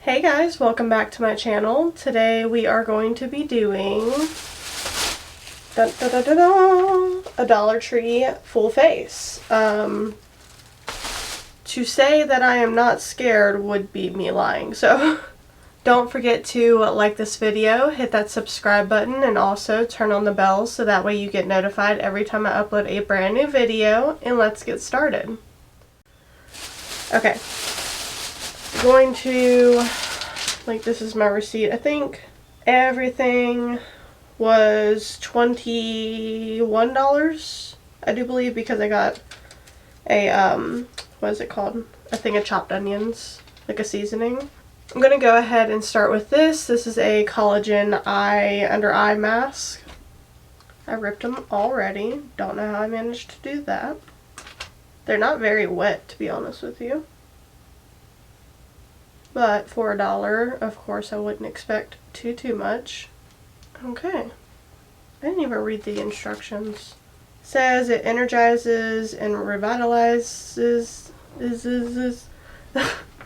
Hey guys, welcome back to my channel. Today we are going to be doing a Dollar Tree full face. To say that I am not scared would be me lying, so don't forget to like this video, hit that subscribe button, and also turn on the bell so that way you get notified every time I upload a brand new video, and let's get started. Okay. Going to, like, this is my receipt. I think everything was $21, I do believe, because I got a what is it called, a thing of chopped onions, like a seasoning. I'm gonna go ahead and start with this. This is a Collagen Eye under eye mask. I ripped them already. Don't know how I managed to do that. They're not very wet, to be honest with you. But for $1, of course, I wouldn't expect too much. Okay. I didn't even read the instructions. It says it energizes and revitalizes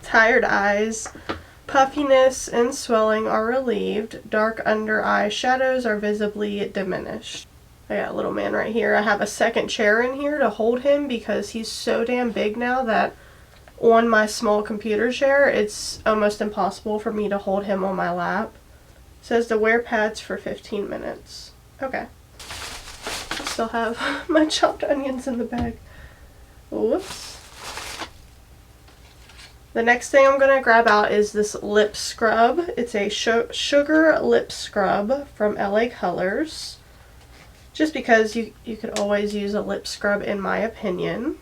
tired eyes. Puffiness and swelling are relieved. Dark under eye shadows are visibly diminished. I got a little man right here. I have a second chair in here to hold him because he's so damn big now that on my small computer chair, it's almost impossible for me to hold him on my lap. It says to wear pads for 15 minutes. Okay. I still have my chopped onions in the bag. Whoops. The next thing I'm going to grab out is this lip scrub. It's a sugar lip scrub from LA Colors. Just because you could always use a lip scrub, in my opinion.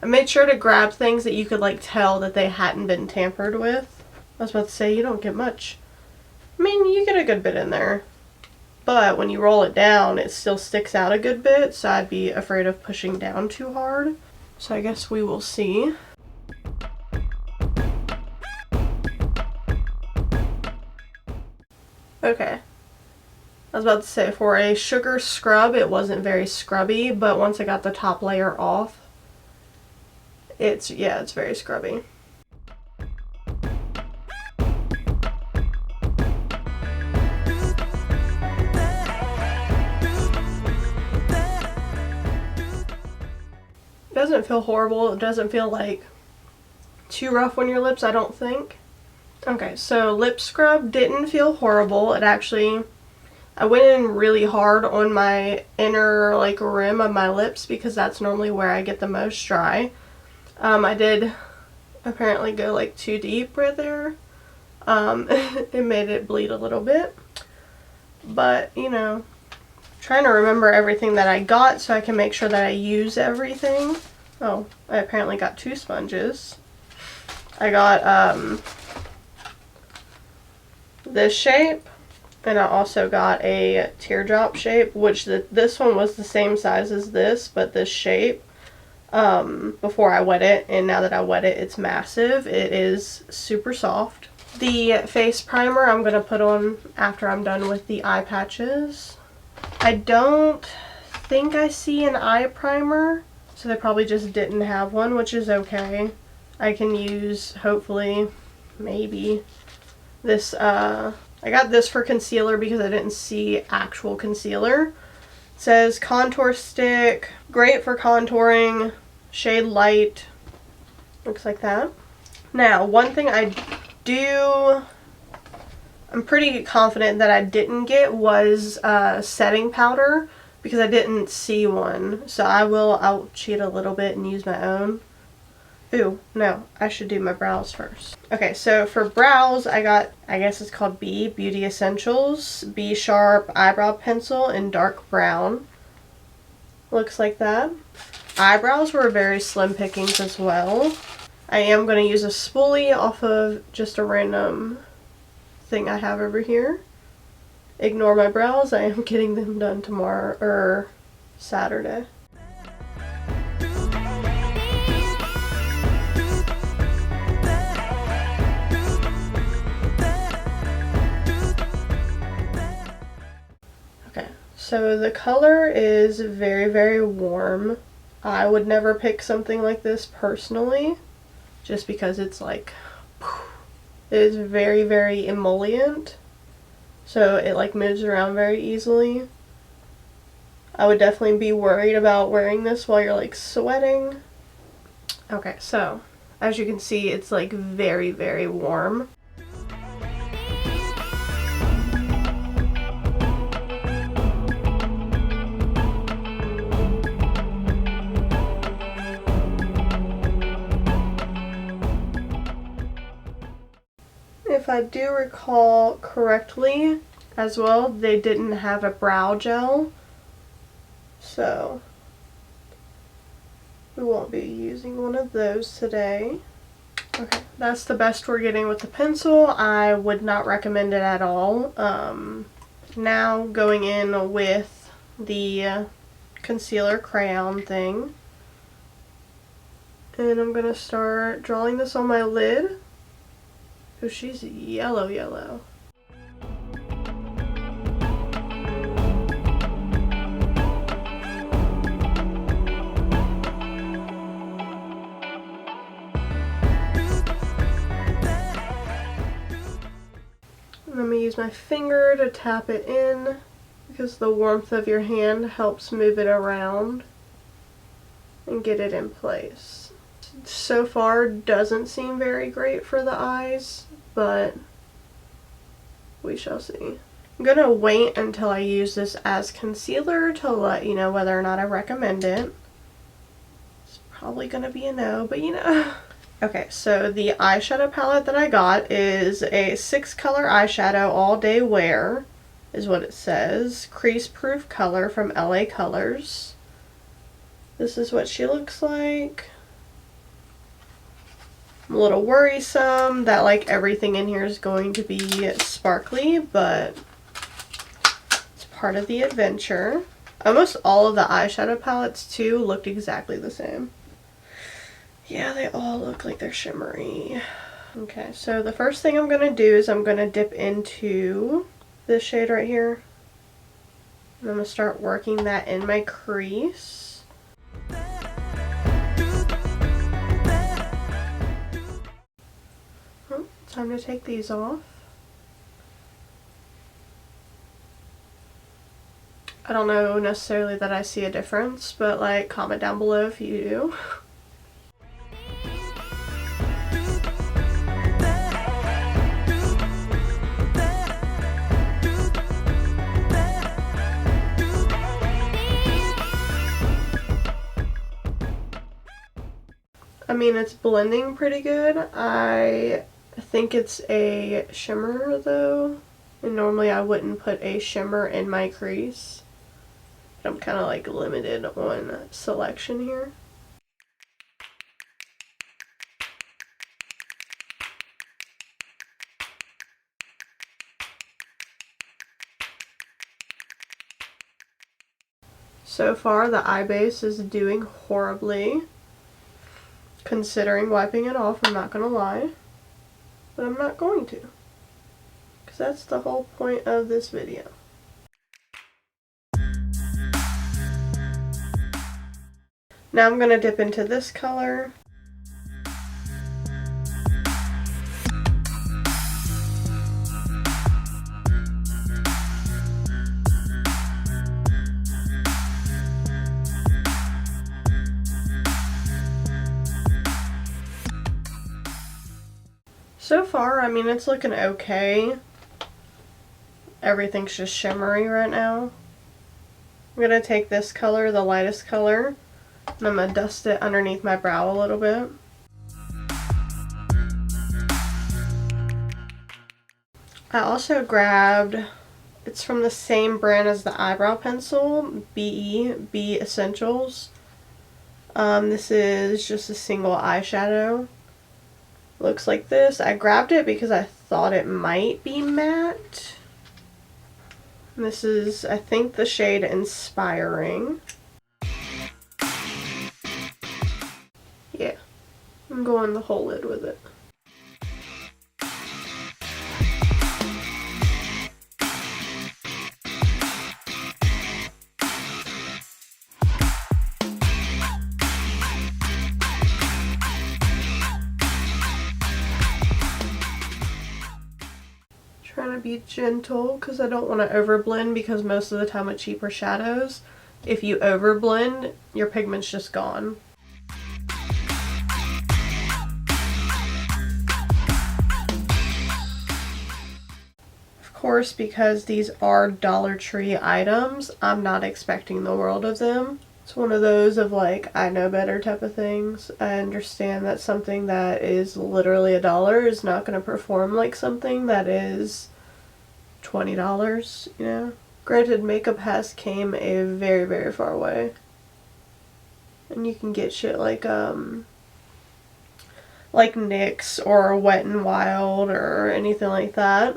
I made sure to grab things that you could like tell that they hadn't been tampered with. I was about to say, you don't get much. I mean, you get a good bit in there. But when you roll it down, it still sticks out a good bit, so I'd be afraid of pushing down too hard. So I guess we will see. Okay. I was about to say, for a sugar scrub, it wasn't very scrubby, but once I got the top layer off, it's very scrubby. It doesn't feel horrible. It doesn't feel like too rough on your lips, I don't think. Okay, so lip scrub didn't feel horrible. It actually, I went in really hard on my inner like rim of my lips because that's normally where I get the most dry. I did apparently go like too deep right there. It made it bleed a little bit. But, you know, trying to remember everything that I got so I can make sure that I use everything. Oh, I apparently got 2 sponges. I got this shape, and I also got a teardrop shape, which this one was the same size as this, but this shape, before I wet it, and now that I wet it, it's massive. It is super soft. The face primer I'm going to put on after I'm done with the eye patches. I don't think I see an eye primer, so they probably just didn't have one, which is okay. I can use, hopefully, maybe, this, I got this for concealer because I didn't see actual concealer. It says contour stick, great for contouring, shade light, looks like that. Now, one thing I'm pretty confident that I didn't get was setting powder because I didn't see one. So I'll cheat a little bit and use my own. Ooh, no, I should do my brows first. Okay, so for brows, I got, I guess it's called Beauty Essentials, B Sharp Eyebrow Pencil in dark brown. Looks like that. Eyebrows were very slim pickings as well. I am going to use a spoolie off of just a random thing I have over here. Ignore my brows, I am getting them done tomorrow, or Saturday. Okay, so the color is very warm. I would never pick something like this personally, just because it's like, It is very, very emollient, so it like moves around very easily. I would definitely be worried about wearing this while you're like sweating. Okay, so as you can see, it's like very, very warm. If I do recall correctly as well, they didn't have a brow gel, so we won't be using one of those today. Okay, that's the best we're getting with the pencil. I would not recommend it at all. Now going in with the concealer crayon thing. And I'm going to start drawing this on my lid. Oh, she's yellow, yellow. I'm going to use my finger to tap it in because the warmth of your hand helps move it around and get it in place. So far doesn't seem very great for the eyes, but we shall see. I'm going to wait until I use this as concealer to let you know whether or not I recommend it. It's probably going to be a no, but you know. Okay, so the eyeshadow palette that I got is a 6-color eyeshadow all day wear, is what it says. Crease proof color from LA Colors. This is what she looks like. I'm a little worrisome that like everything in here is going to be sparkly, but it's part of the adventure. Almost all of the eyeshadow palettes too looked exactly the same. Yeah, they all look like they're shimmery. Okay, so the first thing I'm going to do is I'm going to dip into this shade right here. And I'm going to start working that in my crease. Oh, time to take these off. I don't know necessarily that I see a difference, but like comment down below if you do. I mean, it's blending pretty good. I think it's a shimmer though, and normally I wouldn't put a shimmer in my crease. But I'm kind of like limited on selection here. So far the eye base is doing horribly. Considering wiping it off, I'm not gonna lie, but I'm not going to, because that's the whole point of this video. Now I'm gonna dip into this color. So far, I mean, it's looking okay. Everything's just shimmery right now. I'm going to take this color, the lightest color, and I'm going to dust it underneath my brow a little bit. I also grabbed, it's from the same brand as the Eyebrow Pencil, B Essentials. This is just a single eyeshadow. Looks like this. I grabbed it because I thought it might be matte. This is, I think, the shade Inspiring. Yeah, I'm going the whole lid with it. Trying to be gentle because I don't want to overblend, because most of the time with cheaper shadows, if you overblend, your pigment's just gone. Of course, because these are Dollar Tree items, I'm not expecting the world of them. It's one of those of like, I know better type of things. I understand that something that is literally $1 is not going to perform like something that is $20, you know? Granted, makeup has came a very, very far way. And you can get shit like NYX or Wet n Wild or anything like that.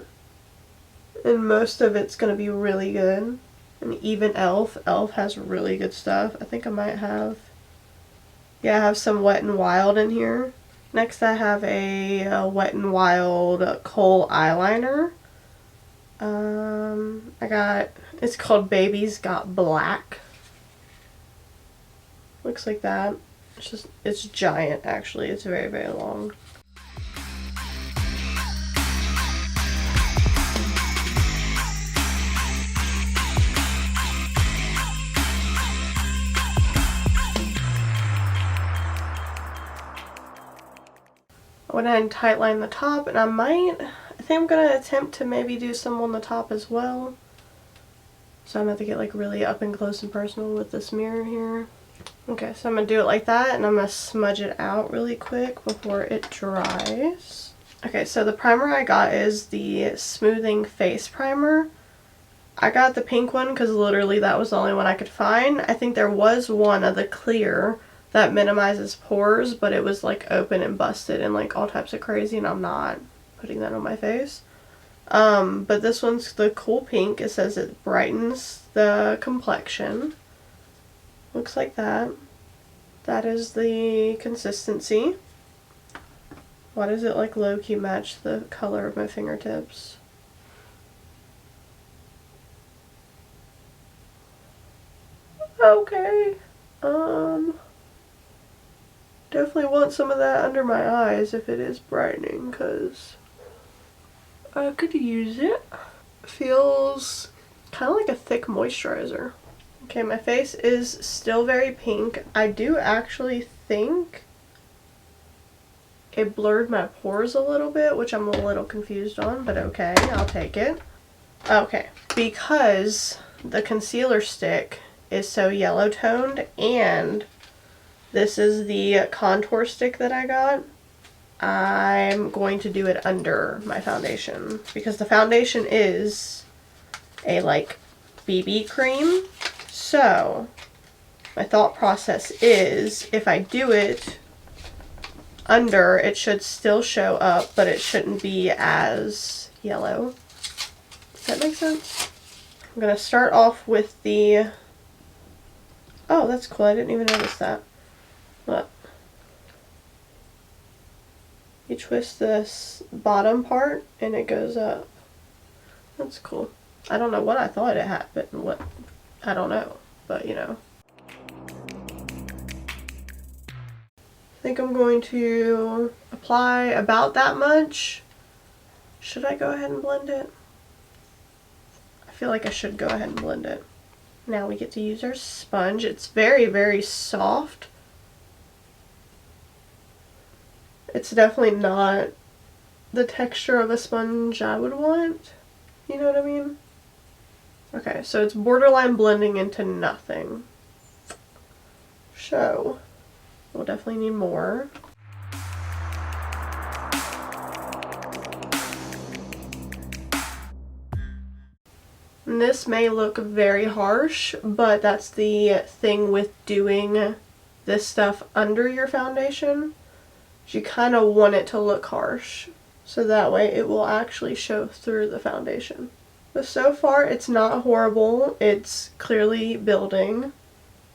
And most of it's going to be really good. And even e.l.f. e.l.f. has really good stuff. I think I might have, yeah, I have some Wet n Wild in here. Next I have a Wet n Wild Kohl eyeliner. It's called Baby's Got Black. Looks like that. It's giant actually. It's very, very long. I went ahead and tightlined the top, and I think I'm going to attempt to maybe do some on the top as well. So I'm going to have to get like really up and close and personal with this mirror here. Okay, so I'm going to do it like that, and I'm going to smudge it out really quick before it dries. Okay, so the primer I got is the Smoothing Face Primer. I got the pink one because literally that was the only one I could find. I think there was one of the clear that minimizes pores, but it was like open and busted and like all types of crazy, and I'm not putting that on my face. But this one's the cool pink. It says it brightens the complexion. Looks like that. That is the consistency. Why does it like low-key match the color of my fingertips? Okay. Definitely want some of that under my eyes if it is brightening, because I could use it. Feels kind of like a thick moisturizer. Okay, my face is still very pink. I do actually think it blurred my pores a little bit, which I'm a little confused on, but okay, I'll take it. Okay, because the concealer stick is so yellow toned, and this is the contour stick that I got, I'm going to do it under my foundation, because the foundation is a like BB cream. So my thought process is, if I do it under, it should still show up, but it shouldn't be as yellow. Does that make sense? I'm going to start off with the, oh, that's cool, I didn't even notice that. Look. You twist this bottom part and it goes up. That's cool. I don't know what I thought it had, but what, I don't know, but you know. I think I'm going to apply about that much. Should I go ahead and blend it? I feel like I should go ahead and blend it. Now we get to use our sponge. It's very, very soft. It's definitely not the texture of a sponge I would want. You know what I mean? Okay, so it's borderline blending into nothing. So, we'll definitely need more. And this may look very harsh, but that's the thing with doing this stuff under your foundation. You kind of want it to look harsh, so that way it will actually show through the foundation. But so far it's not horrible. It's clearly building.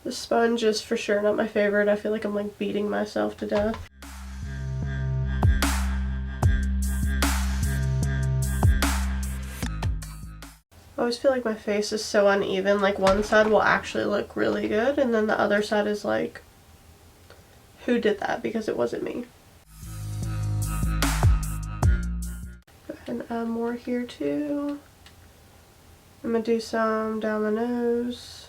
The sponge is for sure not my favorite. I feel like I'm like beating myself to death. I always feel like my face is so uneven. Like one side will actually look really good, and then the other side is like, who did that? Because it wasn't me. Go ahead can add more here too. I'm gonna do some down the nose.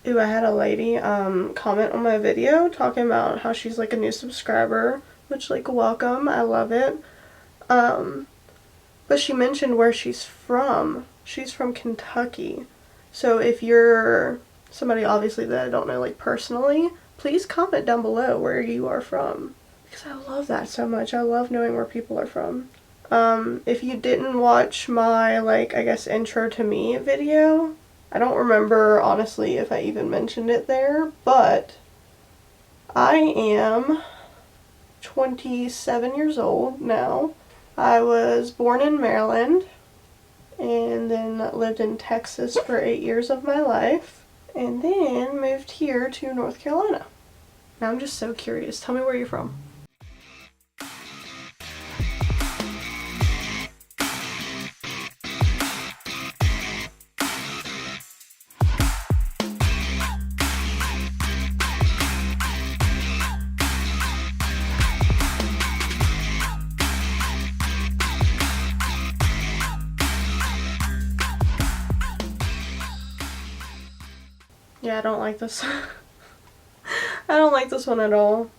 Ooh, I had a lady comment on my video talking about how she's like a new subscriber, which like welcome, I love it. But she mentioned where she's from. She's from Kentucky. So if you're somebody obviously that I don't know like personally, please comment down below where you are from. Because I love that so much. I love knowing where people are from. If you didn't watch my like I guess intro to me video, I don't remember honestly if I even mentioned it there, but I am 27 years old now. I was born in Maryland and then lived in Texas for 8 years of my life and then moved here to North Carolina. Now I'm just so curious. Tell me where you're from. Yeah, I don't like this. I don't like this one at all.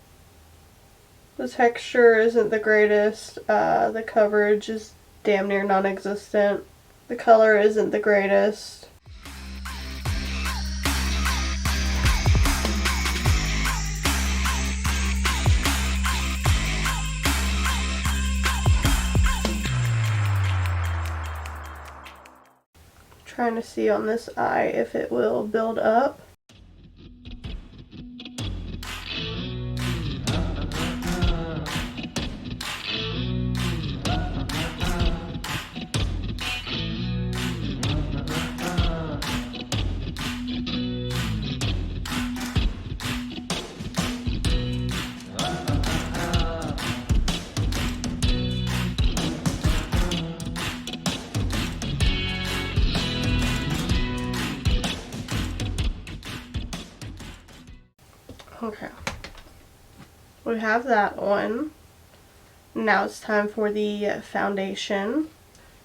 The texture isn't the greatest. The coverage is damn near non-existent. The color isn't the greatest. Trying to see on this eye if it will build up. Okay, we have that one. Now it's time for the foundation,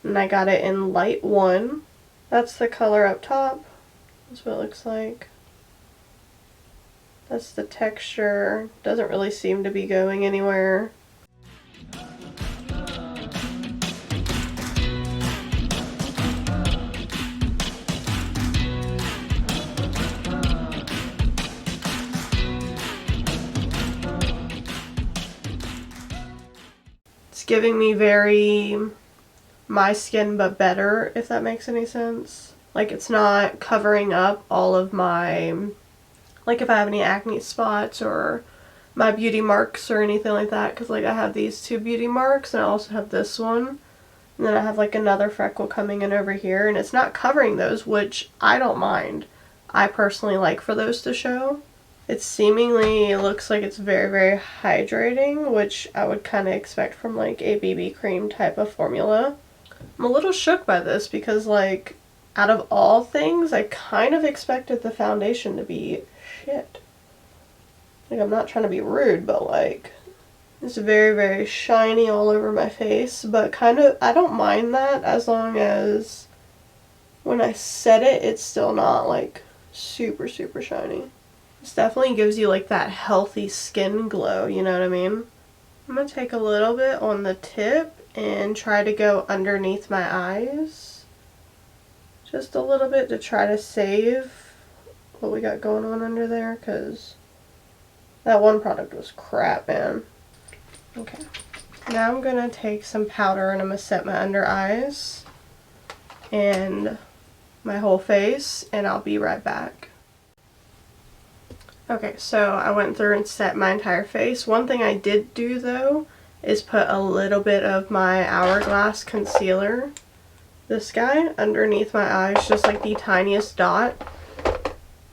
and I got it in light 1. That's the color up top. That's what it looks like. That's the texture. Doesn't really seem to be going anywhere. Giving me very my skin but better, if that makes any sense. Like it's not covering up all of my, like if I have any acne spots or my beauty marks or anything like that, because like I have these 2 beauty marks and I also have this one, and then I have like another freckle coming in over here, and it's not covering those, which I don't mind. I personally like for those to show. It seemingly looks like it's very, very hydrating, which I would kind of expect from like a BB cream type of formula. I'm a little shook by this because like out of all things, I kind of expected the foundation to be shit. Like I'm not trying to be rude, but like it's very, very shiny all over my face, but kind of, I don't mind that as long as when I set it, it's still not like super, super shiny. This definitely gives you like that healthy skin glow, you know what I mean? I'm going to take a little bit on the tip and try to go underneath my eyes. Just a little bit to try to save what we got going on under there, because that one product was crap, man. Okay. Now I'm going to take some powder and I'm going to set my under eyes and my whole face, and I'll be right back. Okay, so I went through and set my entire face. One thing I did do though is put a little bit of my Hourglass concealer, this guy, underneath my eyes, just like the tiniest dot.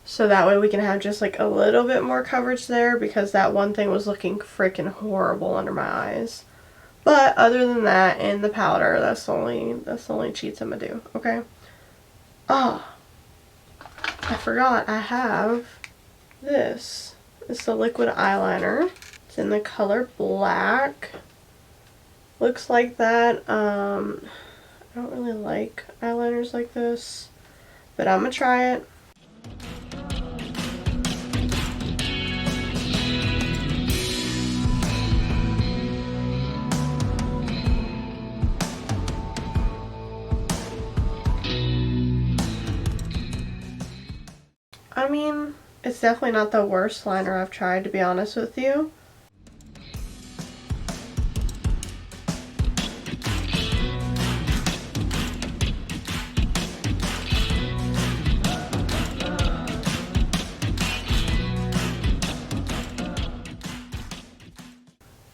So that way we can have just like a little bit more coverage there, because that one thing was looking freaking horrible under my eyes. But other than that, and the powder, that's the only cheats I'm gonna do, okay? Oh, I forgot I have this. It's the liquid eyeliner. It's in the color black. Looks like that. I don't really like eyeliners like this, but I'm gonna try it. I mean, it's definitely not the worst liner I've tried, to be honest with you.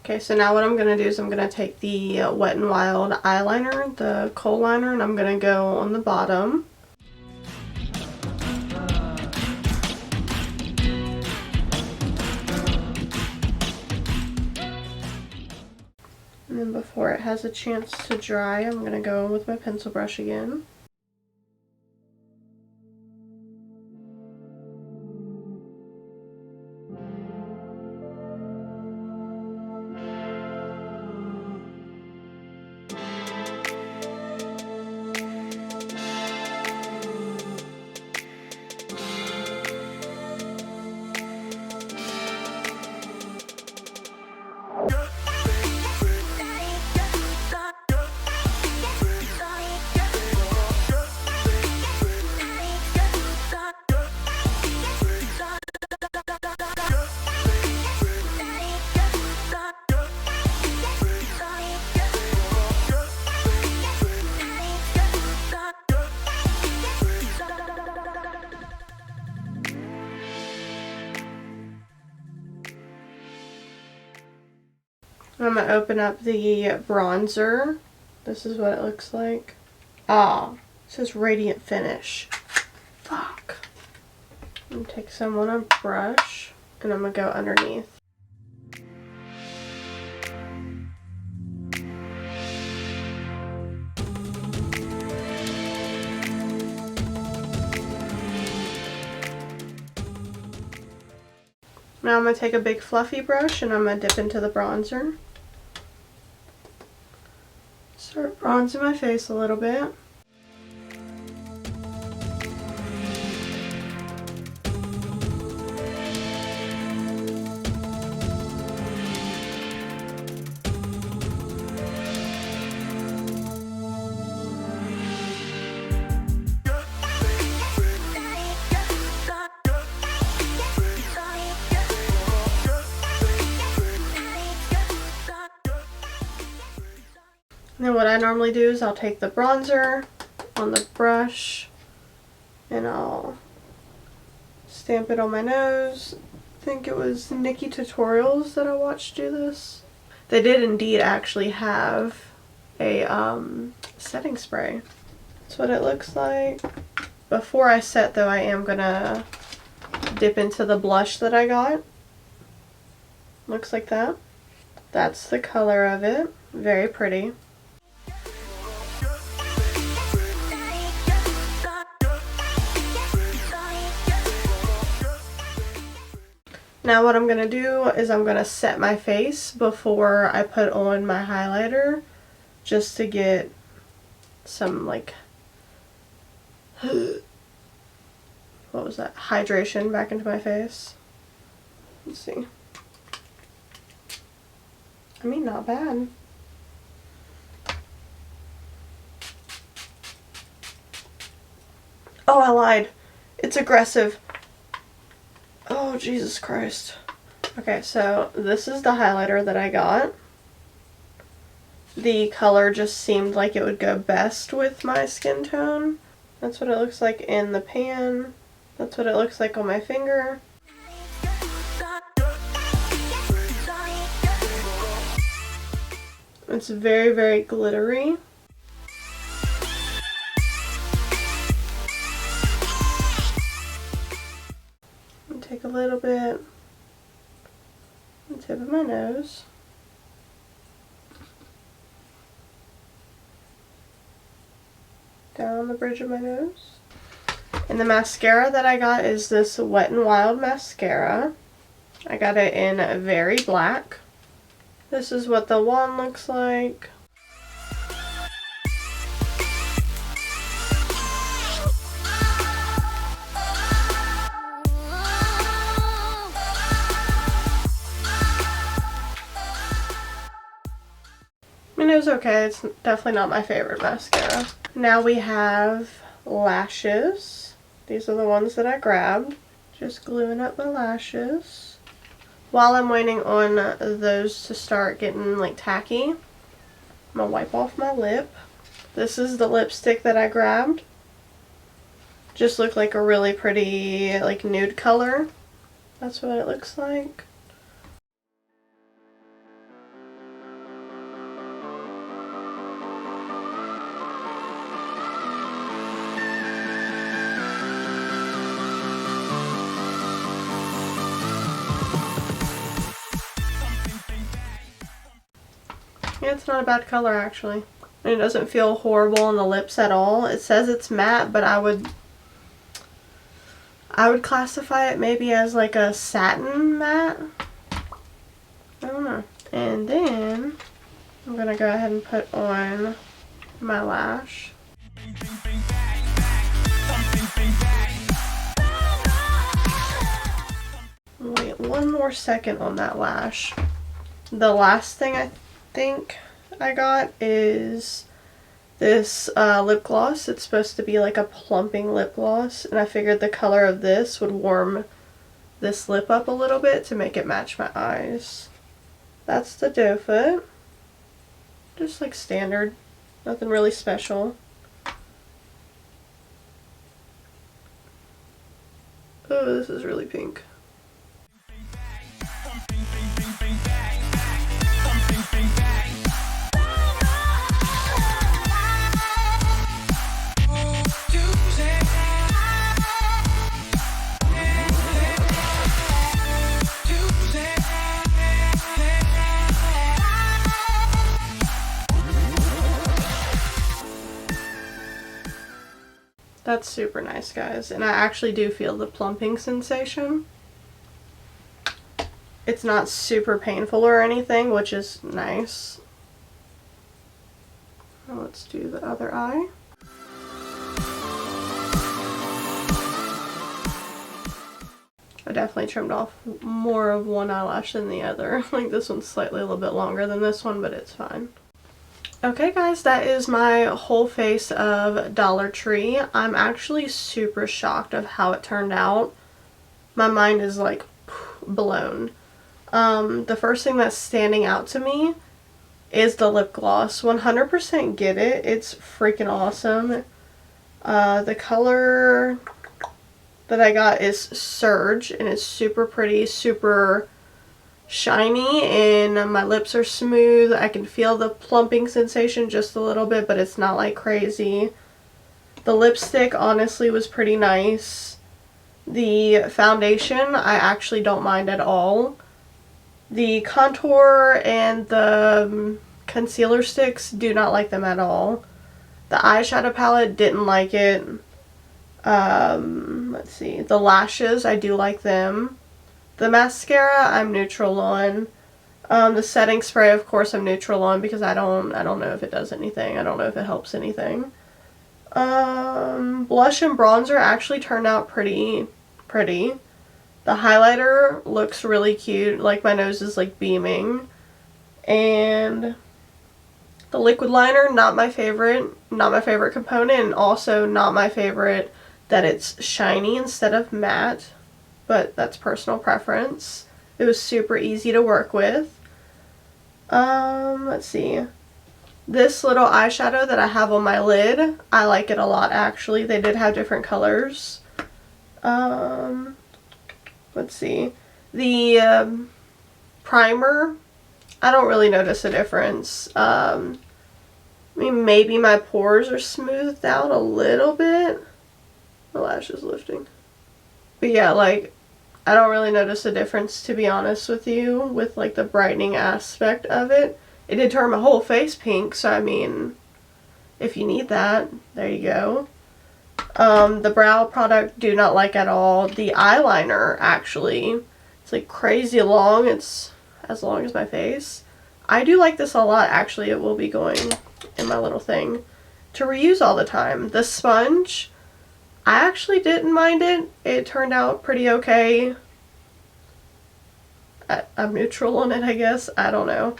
Okay, so now what I'm going to do is I'm going to take the Wet n Wild eyeliner, the Kohl liner, and I'm going to go on the bottom. And then before it has a chance to dry, I'm going to go with my pencil brush again. I'm going to open up the bronzer. This is what it looks like. Ah, it says Radiant Finish. Fuck. I'm going to take some on a brush, and I'm going to go underneath. Now I'm going to take a big fluffy brush and I'm going to dip into the bronzer. Start bronzing my face a little bit. Then what I normally do is I'll take the bronzer on the brush and I'll stamp it on my nose. I think it was Nikki Tutorials that I watched do this. They did indeed actually have a setting spray. That's what it looks like. Before I set though, I am gonna dip into the blush that I got. Looks like that. That's the color of it. Very pretty. Now what I'm going to do is I'm going to set my face before I put on my highlighter, just to get some like, what was that, hydration back into my face. Let's see. I mean, not bad. Oh, I lied. It's aggressive. Oh, Jesus Christ. Okay, so this is the highlighter that I got. The color just seemed like it would go best with my skin tone. That's what it looks like in the pan. That's what it looks like on my finger. It's very, very glittery. little bit on the tip of my nose. Down the bridge of my nose. And the mascara that I got is this Wet n Wild mascara. I got it in Very Black. This is what the wand looks like. I mean, it was okay. It's definitely not my favorite mascara. Now we have lashes. These are the ones that I grabbed. Just gluing up my lashes. While I'm waiting on those to start getting like tacky, I'm gonna wipe off my lip. This is the lipstick that I grabbed. Just looked like a really pretty like nude color. That's what it looks like. Yeah, it's not a bad color actually. And it doesn't feel horrible on the lips at all. It says it's matte, but I would classify it maybe as like a satin matte. I don't know. And then I'm gonna go ahead and put on my lash. Wait one more second on that lash. The last thing I think I got is this lip gloss. It's supposed to be like a plumping lip gloss, and I figured the color of this would warm this lip up a little bit to make it match my eyes. That's the doe foot. Just like standard. Nothing really special. Oh, this is really pink. That's super nice, guys, and I actually do feel the plumping sensation. It's not super painful or anything, which is nice. Now let's do the other eye. I definitely trimmed off more of one eyelash than the other. Like this one's slightly a little bit longer than this one, but it's fine. Okay guys, that is my whole face of Dollar Tree. I'm actually super shocked of how it turned out. My mind is like blown. The first thing that's standing out to me is the lip gloss. 100% get it. It's freaking awesome. The color that I got is Surge, and it's super pretty, super shiny, and my lips are smooth. I can feel the plumping sensation just a little bit, but it's not like crazy. The lipstick honestly was pretty nice. The foundation I actually don't mind at all. The contour and the concealer sticks, do not like them at all. The eyeshadow palette, didn't like it. Let's see. The lashes, I do like them. The mascara, I'm neutral on. The setting spray, of course, I'm neutral on because I don't know if it does anything. I don't know if it helps anything. Blush and bronzer actually turned out pretty. The highlighter looks really cute. Like my nose is like beaming. And the liquid liner, not my favorite component, and also not my favorite that it's shiny instead of matte. But that's personal preference. It was super easy to work with. Let's see. This little eyeshadow that I have on my lid, I like it a lot actually. They did have different colors. Let's see. The primer, I don't really notice a difference. I mean, maybe my pores are smoothed out a little bit. My lash is lifting. But yeah, like, I don't really notice a difference, to be honest with you, with like the brightening aspect of it. It did turn my whole face pink, so I mean, if you need that, there you go. The brow product, do not like at all. The eyeliner, actually, it's like crazy long. It's as long as my face. I do like this a lot, actually. It will be going in my little thing to reuse all the time. The sponge, I actually didn't mind it. It turned out pretty okay. I'm neutral on it, I guess. I don't know.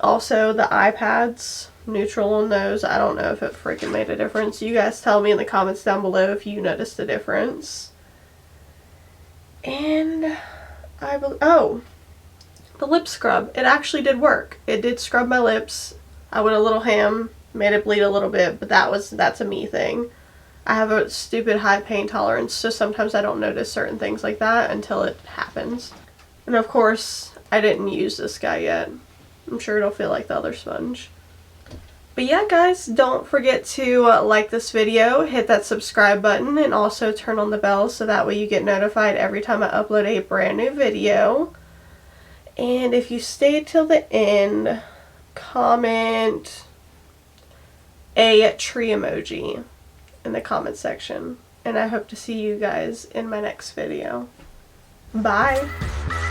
Also, the eye pads, neutral on those. I don't know if it freaking made a difference. You guys tell me in the comments down below if you noticed a difference. And oh, the lip scrub. It actually did work. It did scrub my lips. I went a little ham, made it bleed a little bit, but that's a me thing. I have a stupid high pain tolerance, so sometimes I don't notice certain things like that until it happens. And of course, I didn't use this guy yet. I'm sure it'll feel like the other sponge. But yeah, guys, don't forget to like this video, hit that subscribe button, and also turn on the bell so that way you get notified every time I upload a brand new video. And if you stay till the end, comment a tree emoji in the comment section. And I hope to see you guys in my next video. Bye!